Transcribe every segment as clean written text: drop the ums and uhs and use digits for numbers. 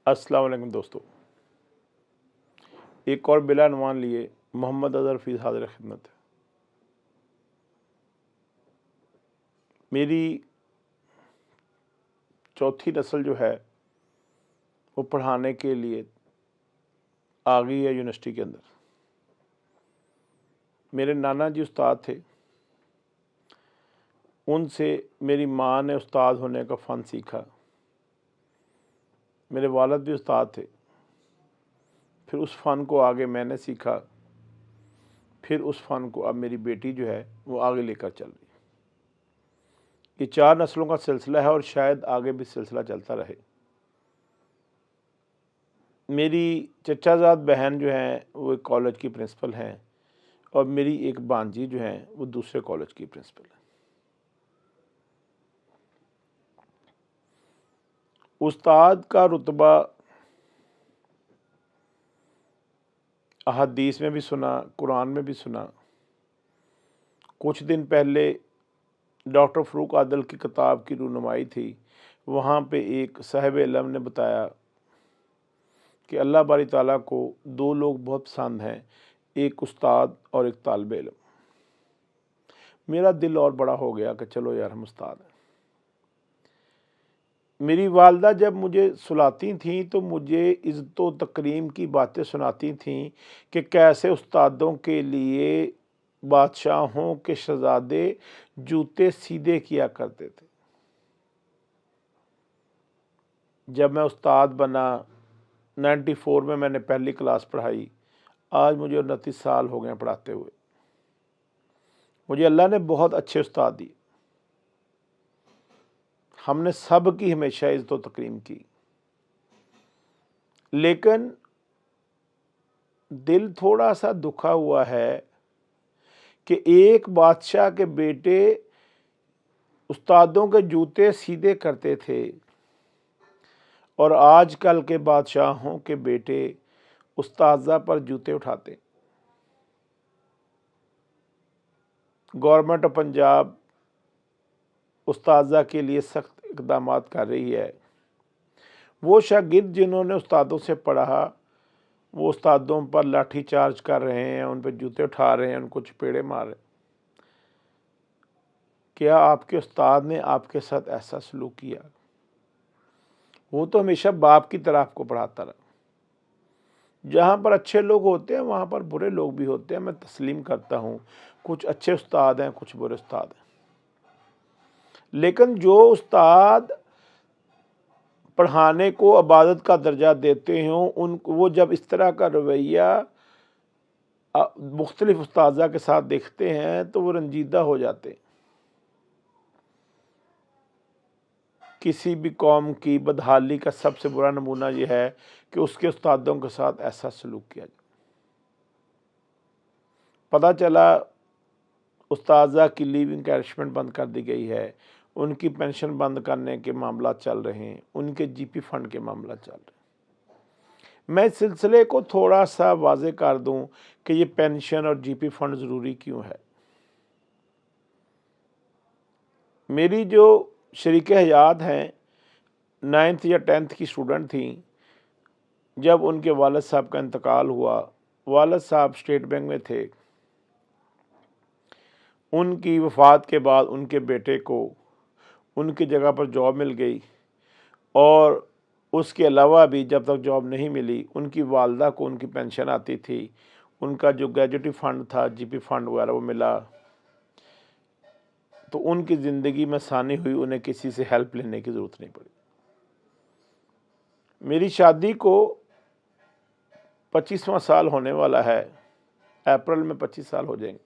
अस्सलाम वालेकुम दोस्तों। एक और बिला عنوان लिए मोहम्मद अज़हर हफ़ीज़ हाज़िर खिदमत है। मेरी चौथी नस्ल जो है वो पढ़ाने के लिए आ गई है यूनिवर्सिटी के अंदर। मेरे नाना जी उस्ताद थे, उनसे मेरी माँ ने उस्ताद होने का फ़न सीखा। मेरे वालिद भी उस्ताद थे, फिर उस फ़न को आगे मैंने सीखा, फिर उस फ़न को अब मेरी बेटी जो है वो आगे लेकर चल रही है। ये 4 नस्लों का सिलसिला है और शायद आगे भी सिलसिला चलता रहे। मेरी चचाज़ाद बहन जो हैं वो एक कॉलेज की प्रिंसिपल हैं और मेरी एक भांजी जो हैं वो दूसरे कॉलेज की प्रिंसिपल है। उस्ताद का रुतबा अहादीस में भी सुना, कुरान में भी सुना। कुछ दिन पहले डॉक्टर फ़रूक आदिल की किताब की रूनुमाई थी, वहाँ पे एक साहिब इल्म ने बताया कि अल्लाह बारी ताला को 2 लोग बहुत पसंद हैं, एक उस्ताद और एक तालिब इल्म। मेरा दिल और बड़ा हो गया कि चलो यार हम उस्ताद हैं। मेरी वालदा जब मुझे सुलाती थीं तो मुझे इज़्ज़त व तकरीम की बातें सुनाती थीं कि कैसे उस्तादों के लिए बादशाहों के शहज़ादे जूते सीधे किया करते थे। जब मैं उस्ताद बना 94 में मैंने पहली क्लास पढ़ाई। आज मुझे 29 साल हो गए पढ़ाते हुए। मुझे अल्लाह ने बहुत अच्छे उस्ताद दिए। हमने सब की हमेशा इज़्ज़त व तकरीम की, लेकिन दिल थोड़ा सा दुखा हुआ है कि एक बादशाह के बेटे उस्तादों के जूते सीधे करते थे और आजकल के बादशाहों के बेटे उस्ताज़ा पर जूते उठाते। गवर्नमेंट ऑफ पंजाब उस्ताज़ा के लिए सख्त इक़दामात कर रही है। वो शागिर्द जिन्होंने उस्तादों से पढ़ा, वो उस्तादों पर लाठी चार्ज कर रहे हैं, उन पर जूते उठा रहे हैं, उनको चपेड़े मार रहे हैं। क्या आपके उस्ताद ने आपके साथ ऐसा सलूक किया? वो तो हमेशा बाप की तरह आपको पढ़ाता रहा। जहाँ पर अच्छे लोग होते हैं वहाँ पर बुरे लोग भी होते हैं, मैं तस्लीम करता हूँ। कुछ अच्छे उस्ताद हैं, कुछ बुरे उस्ताद हैं, लेकिन जो उस्ताद पढ़ाने को इबादत का दर्जा देते हों, वो जब इस तरह का रवैया मुख्तलिफ उस्ताज़ा के साथ देखते हैं तो वो रंजीदा हो जाते हैं। किसी भी कौम की बदहाली का सबसे बुरा नमूना ये है कि उसके उस्तादों के साथ ऐसा सलूक किया जाए। पता चला उस्ताज़ा की लीव एनकैशमेंट बंद कर दी गई है, उनकी पेंशन बंद करने के मामला चल रहे हैं, उनके जीपी फंड के मामला चल रहे हैं। मैं इस सिलसिले को थोड़ा सा वाज़े कर दूं कि ये पेंशन और जीपी फंड ज़रूरी क्यों है। मेरी जो शरीक हयात हैं 9th या 10th की स्टूडेंट थी, जब उनके वालिद साहब का इंतकाल हुआ, वालिद साहब स्टेट बैंक में थे। उनकी वफ़ात के बाद उनके बेटे को उनकी जगह पर जॉब मिल गई और उसके अलावा भी जब तक जॉब नहीं मिली उनकी वालदा को उनकी पेंशन आती थी, उनका जो ग्रेजुएटी फ़ंड था, जीपी फ़ंड वगैरह वो मिला, तो उनकी ज़िंदगी में आसानी हुई, उन्हें किसी से हेल्प लेने की ज़रूरत नहीं पड़ी। मेरी शादी को 25वां साल होने वाला है, अप्रैल में 25 साल हो जाएंगे।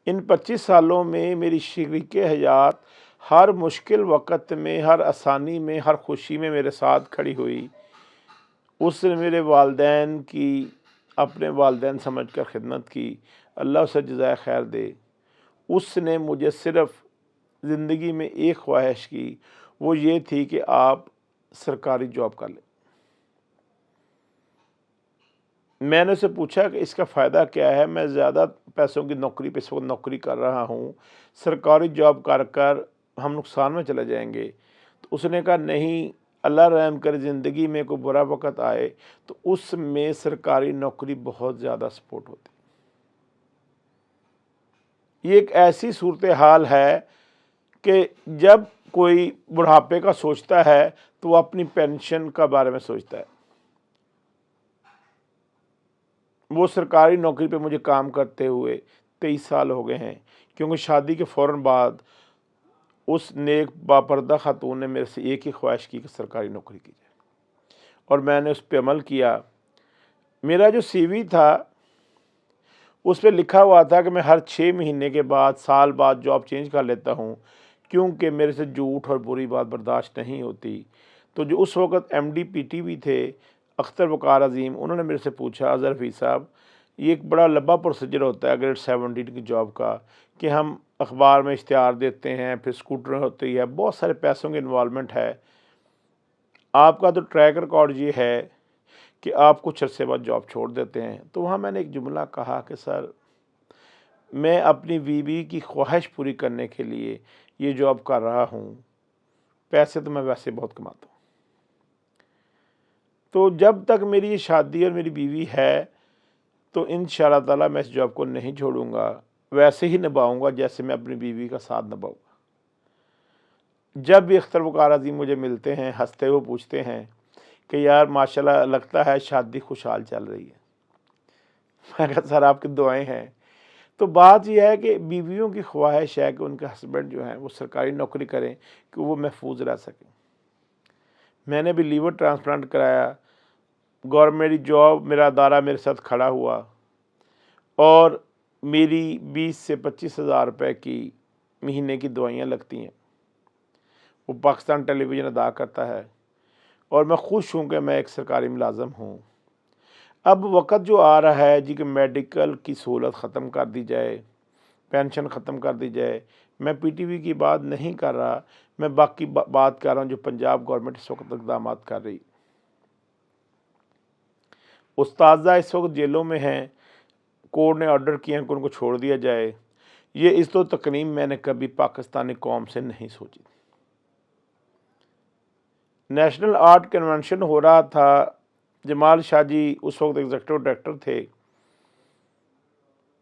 इन 25 सालों में मेरी शरीक हयात हर मुश्किल वक़्त में, हर आसानी में, हर खुशी में मेरे साथ खड़ी हुई। उसने मेरे वालिदैन की अपने वालिदैन समझकर खिदमत की, अल्लाह उसे जज़ाए खैर दे। उसने मुझे सिर्फ़ ज़िंदगी में एक ख्वाहिश की, वो ये थी कि आप सरकारी जॉब कर लें। मैंने उससे पूछा कि इसका फ़ायदा क्या है? मैं ज़्यादा पैसों की नौकरी पे इस वक़्त नौकरी कर रहा हूँ, सरकारी जॉब कर कर हम नुकसान में चले जाएंगे। तो उसने कहा नहीं, اللہ रहम करे ज़िंदगी में कोई बुरा वक़्त आए तो उसमें सरकारी नौकरी बहुत ज़्यादा सपोर्ट होती है। ये एक ऐसी सूरत हाल है कि जब कोई बुढ़ापे का सोचता है तो वो अपनी पेंशन का बारे में सोचता है। वो सरकारी नौकरी पे मुझे काम करते हुए 23 साल हो गए हैं, क्योंकि शादी के फ़ौरन बाद उस नेक बापर्दा खातून ने मेरे से एक ही ख्वाहिश की कि सरकारी नौकरी की जाए, और मैंने उस पे अमल किया। मेरा जो CV था उस पे लिखा हुआ था कि मैं हर 6 महीने के बाद, साल बाद जॉब चेंज कर लेता हूँ, क्योंकि मेरे से झूठ और बुरी बात बर्दाश्त नहीं होती। तो जो उस वक़्त MD PTV थे, अख्तर वक़ार अज़ीम, उन्होंने मेरे से पूछा, अज़हर हफ़ीज़ साहब, ये एक बड़ा लंबा प्रोसीजर होता है ग्रेड 17 की जॉब का, कि हम अखबार में इश्तिहार देते हैं, फिर स्कूटर होती है, बहुत सारे पैसों की इन्वॉल्वमेंट है। आपका तो ट्रैक रिकॉर्ड ये है कि आप कुछ अरसे बाद जॉब छोड़ देते हैं। तो वहाँ मैंने एक जुमला कहा कि सर, मैं अपनी बीवी की ख्वाहिश पूरी करने के लिए ये जॉब कर रहा हूँ, पैसे तो मैं वैसे बहुत कमाता हूँ। तो जब तक मेरी ये शादी और मेरी बीवी है तो इंशाअल्लाह ताला मैं इस जॉब को नहीं छोड़ूंगा, वैसे ही निभाऊंगा जैसे मैं अपनी बीवी का साथ निभाऊंगा। जब भी अख्तर वक़ार अज़ीम मुझे मिलते हैं, हंसते हुए पूछते हैं कि यार माशाल्लाह लगता है शादी खुशहाल चल रही है। मैं कहा सर आपकी दुआएं हैं। तो बात यह है कि बीवियों की ख्वाहिश है कि उनके हस्बैंड जो हैं वो सरकारी नौकरी करें कि वो महफूज रह सकें। मैंने भी लीवर ट्रांसप्लांट कराया, गवर्नमेंट जॉब, मेरा अदारा मेरे साथ खड़ा हुआ, और मेरी 20 से 25 हज़ार रुपये की महीने की दवाइयाँ लगती हैं। वो पाकिस्तान टेलीविज़न अदा करता है, और मैं खुश हूँ कि मैं एक सरकारी मुलाज़म हूँ। अब वक़्त जो आ रहा है जी कि मेडिकल की सहूलत ख़त्म कर दी जाए, पेंशन ख़त्म कर दी जाए। मैं PTV की बात नहीं कर रहा, मैं बाकी बात कर रहा हूँ जो पंजाब गवर्नमेंट इस वक्त इक़दामात कर रही। उस्ताज़ा इस वक्त जेलों में हैं, कोर्ट ने ऑर्डर किए हैं कि उनको छोड़ दिया जाए। ये इस तो तकनीम मैंने कभी पाकिस्तानी कौम से नहीं सोची। नेशनल आर्ट कन्वेंशन हो रहा था, जमाल शाह जी उस वक्त एग्जीक्यूटिव डायरेक्टर थे।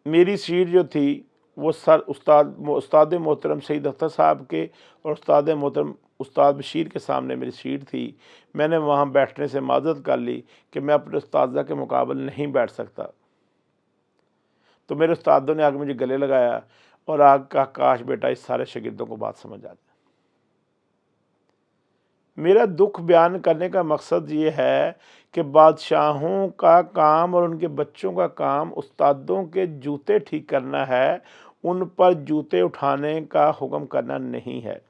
मेरी सीट जो थी वो सर उस्ताद मोहतरम सईद अख्तर साहब के और उस्ताद मोहतरम उस्ताद बशीर के सामने मेरी सीट थी। मैंने वहाँ बैठने से माज़रत कर ली कि मैं अपने उस्तादा के मुकाबले नहीं बैठ सकता। तो मेरे उस्तादों ने आगे मुझे गले लगाया और आग का काश बेटा इस सारे शागिर्दों को बात समझ आ जाए। मेरा दुख बयान करने का मकसद ये है कि बादशाहों का काम और उनके बच्चों का काम उस्तादों के जूते ठीक करना है, उन पर जूते उठाने का हुक्म करना नहीं है।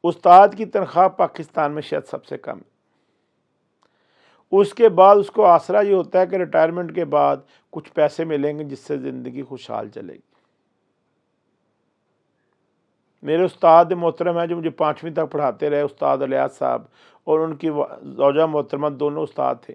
उस्ताद की तनख्वाह पाकिस्तान में शायद सबसे कम है। उसके बाद उसको आसरा ये होता है कि रिटायरमेंट के बाद कुछ पैसे मिलेंगे जिससे ज़िंदगी खुशहाल चलेगी। मेरे उस्ताद मोहतरम हैं जो मुझे 5वीं तक पढ़ाते रहे, उस्ताद इलियास साहब, और उनकी ज़ौजा मोहतरमा, दोनों उस्ताद थे।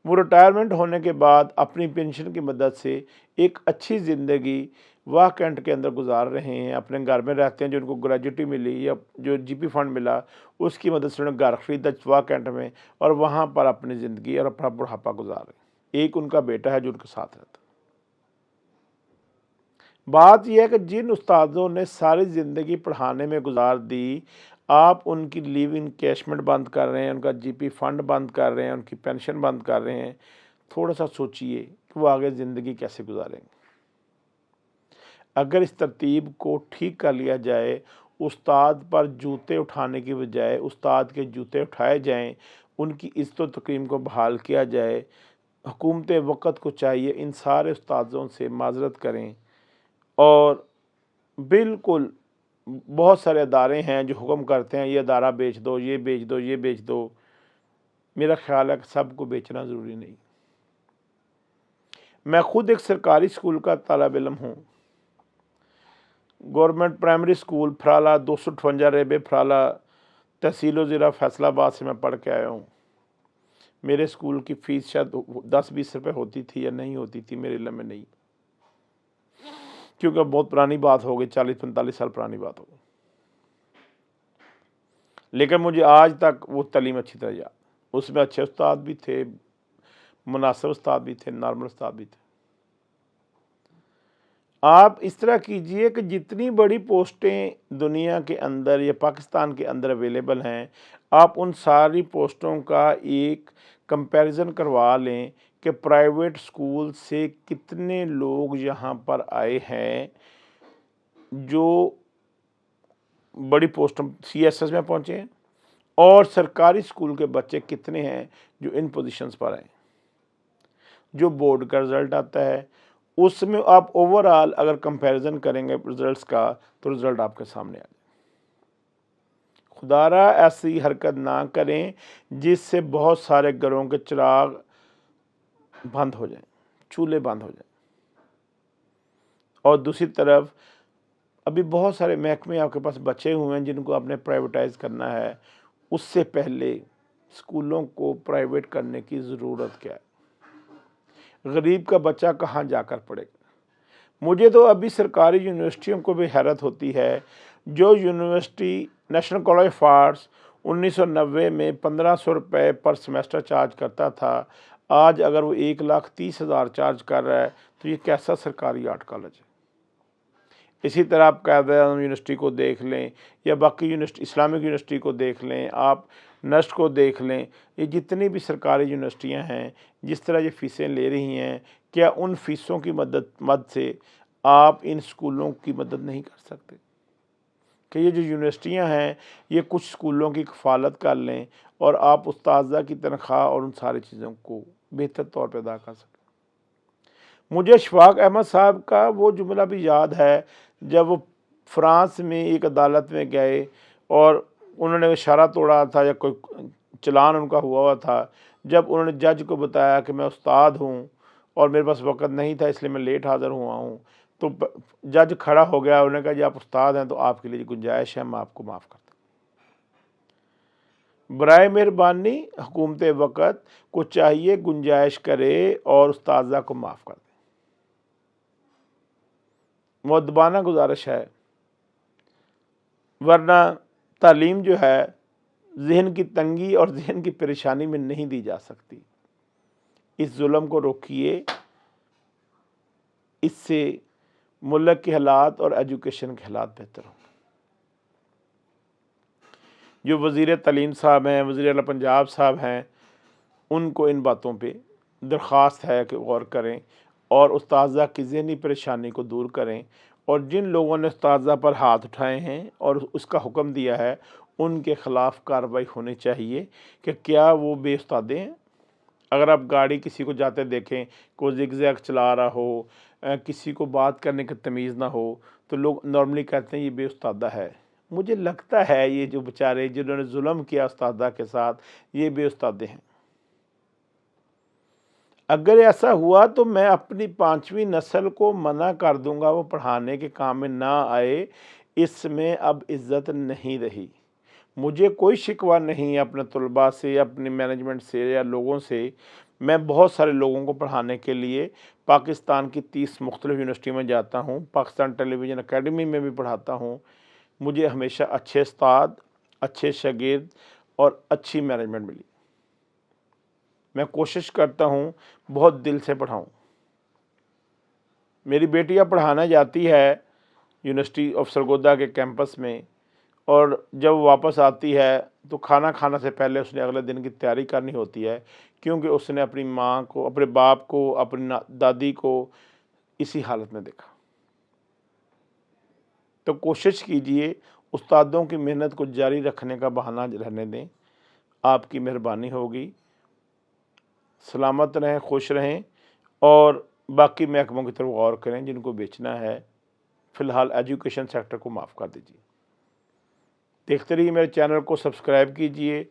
वो रिटायरमेंट होने के बाद अपनी पेंशन की मदद से एक अच्छी ज़िंदगी वाह कैंट के अंदर गुजार रहे हैं। अपने घर में रहते हैं, जो उनको ग्रेजुटी मिली या जो GP फंड मिला उसकी मदद से उन्होंने घर खरीदा वाह कैंट में, और वहाँ पर अपनी ज़िंदगी और अपना बुढ़ापा गुजार रहे हैं। एक उनका बेटा है जो उनके साथ रहता है। बात यह है कि जिन उस्तादों ने सारी ज़िंदगी पढ़ाने में गुजार दी, आप उनकी लीव इनकैशमेंट बंद कर रहे हैं, उनका GP फंड बंद कर रहे हैं, उनकी पेंशन बंद कर रहे हैं। थोड़ा सा सोचिए कि वो आगे ज़िंदगी कैसे गुजारेंगे। अगर इस तरतीब को ठीक कर लिया जाए, उस्ताद पर जूते उठाने की बजाय उस्ताद के जूते उठाए जाएँ, उनकी इज़्ज़त व तकरीम को बहाल किया जाए। हुकूमत वक़्त को चाहिए इन सारे उस्तादों से माज़रत करें, और बिल्कुल बहुत सारे अदारे हैं जो हुक्म करते हैं ये अदारा बेच दो, ये बेच दो, ये बेच दो। मेरा ख़्याल है कि सबको बेचना ज़रूरी नहीं। मैं खुद एक सरकारी स्कूल का तालिब इल्म हूँ। गवर्नमेंट प्राइमरी स्कूल फराला 258 रेबे फराला, तहसील ज़िला फैसलाबाद से मैं पढ़ के आया हूँ। मेरे स्कूल की फ़ीस शायद 10-20 रुपये होती थी या नहीं होती थी, मेरे इल्म में नहीं, क्योंकि बहुत पुरानी बात हो गई, 40-45 साल पुरानी बात हो गई। لیکن مجھے آج تک وہ تعلیم اچھی طرح یاد، اس میں اچھے استاد بھی تھے، مناسب استاد بھی تھے، نارمل استاد بھی تھے۔ آپ اس طرح کیجئے کہ جتنی بڑی پوسٹیں دنیا کے اندر یا پاکستان کے اندر اویلیبل ہیں، آپ ان ساری پوسٹوں کا ایک کمپیریزن کروا لیں کہ پرائیویٹ سکول سے کتنے لوگ یہاں پر آئے ہیں جو بڑی پوسٹوں سی ایس ایس میں پہنچے ہیں، اور سرکاری سکول کے بچے کتنے ہیں جو ان پوزیشنز پر آئے ہیں۔ جو بورڈ کا رزلٹ آتا ہے اس میں آپ اوورآل اگر کمپیریزن کریں گے رزلٹس کا تو رزلٹ آپ کے سامنے آ جائے۔ خدا را ایسی حرکت نہ کریں جس سے بہت سارے گھروں کے چراغ بند ہو جائیں، چولہے بند ہو جائیں۔ اور دوسری طرف ابھی بہت سارے محکمے آپ کے پاس بچے ہوئے ہیں جن کو آپ نے پرائیویٹائز کرنا ہے، اس سے پہلے اسکولوں کو پرائیویٹ کرنے کی ضرورت کیا ہے؟ غریب کا بچہ کہاں جا کر پڑھے گا؟ مجھے تو ابھی سرکاری یونیورسٹیوں کو بھی حیرت ہوتی ہے، جو university national college of arts 1990 میں 1500 روپے پر سمیسٹر چارج کرتا تھا، آج اگر وہ 1,30,000 چارج کر رہا ہے تو یہ کیسا سرکاری آرٹ کالج ہے؟ اسی طرح آپ قائد اعظم یونیورسٹی کو دیکھ لیں یا باقی یونیورسٹی اسلامک یونیورسٹی کو دیکھ لیں، آپ نسٹ کو دیکھ لیں، یہ جتنی بھی سرکاری یونیورسٹیاں ہیں جس طرح یہ فیسیں لے رہی ہیں، کیا ان فیسوں کی مد سے آپ ان اسکولوں کی مدد نہیں کر سکتے؟ کہ یہ جو یونیورسٹیاں ہیں یہ کچھ اسکولوں کی کفالت کر لیں اور آپ اساتذہ کی تنخواہ اور ان ساری چیزوں کو بہتر طور پہ ادا کر سکیں۔ مجھے اشفاق احمد صاحب کا وہ جملہ بھی یاد ہے جب وہ فرانس میں ایک عدالت میں گئے اور انہوں نے اشارہ توڑا تھا یا کوئی چلان ان کا ہوا تھا، جب انہوں نے جج کو بتایا کہ میں استاد ہوں اور میرے پاس وقت نہیں تھا اس لیے میں لیٹ حاضر ہوا ہوں، تو جج کھڑا ہو گیا، انہوں نے کہا جی آپ استاد ہیں تو آپ کے لیے گنجائش ہے، میں آپ کو معاف کرتا ہوں۔ برائے مہربانی حکومت وقت کو چاہیے گنجائش کرے اور استاذہ کو معاف کر دے۔ مؤدبانہ گزارش ہے، ورنہ تعلیم جو ہے ذہن کی تنگی اور ذہن کی پریشانی میں نہیں دی جا سکتی۔ اس ظلم کو روکیے، اس سے ملک کے حالات اور ایجوکیشن کے حالات بہتر ہوں۔ جو وزیر تعلیم صاحب ہیں، وزیر اعلیٰ پنجاب صاحب ہیں، ان کو ان باتوں پہ درخواست ہے کہ غور کریں اور استاذہ کی ذہنی پریشانی کو دور کریں، اور جن لوگوں نے استاذہ پر ہاتھ اٹھائے ہیں اور اس کا حکم دیا ہے ان کے خلاف کارروائی ہونی چاہیے کہ کیا وہ بے استادے ہیں۔ اگر آپ گاڑی کسی کو جاتے دیکھیں کہ وہ زگ زیگ چلا رہا ہو، کسی کو بات کرنے کی تمیز نہ ہو، تو لوگ نارملی کہتے ہیں یہ بے استادہ ہے۔ مجھے لگتا ہے یہ جو بیچارے جنہوں نے ظلم کیا استادہ کے ساتھ یہ بے استادے ہیں۔ اگر ایسا ہوا تو میں اپنی 5ویں نسل کو منع کر دوں گا وہ پڑھانے کے کام میں نہ آئے، اس میں اب عزت نہیں رہی۔ مجھے کوئی شکوہ نہیں اپنے طلباء سے، اپنی مینجمنٹ سے یا لوگوں سے۔ میں بہت سارے لوگوں کو پڑھانے کے لیے پاکستان کی 30 مختلف یونیورسٹی میں جاتا ہوں، پاکستان ٹیلی ویژن اکیڈمی میں بھی پڑھاتا ہوں۔ مجھے ہمیشہ اچھے استاد، اچھے شاگرد اور اچھی مینجمنٹ ملی۔ میں کوشش کرتا ہوں بہت دل سے پڑھاؤں۔ میری بیٹیاں پڑھانا جاتی ہے یونیورسٹی آف سرگودا کے کیمپس میں، اور جب واپس آتی ہے تو کھانا کھانا سے پہلے اس نے اگلے دن کی تیاری کرنی ہوتی ہے، کیونکہ اس نے اپنی ماں کو، اپنے باپ کو، اپنی دادی کو اسی حالت میں دیکھا۔ تو کوشش کیجئے استادوں کی محنت کو جاری رکھنے کا بہانہ رہنے دیں، آپ کی مہربانی ہوگی۔ سلامت رہیں، خوش رہیں، اور باقی محکموں کی طرف غور کریں جن کو بیچنا ہے۔ فی الحال ایجوکیشن سیکٹر کو معاف کر دیجیے۔ دیکھتے رہیے میرے چینل کو، سبسکرائب کیجئے،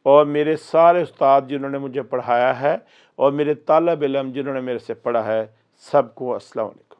اور میرے سارے استاد جنہوں نے مجھے پڑھایا ہے اور میرے طالب علم جنہوں نے میرے سے پڑھا ہے، سب کو السلام علیکم۔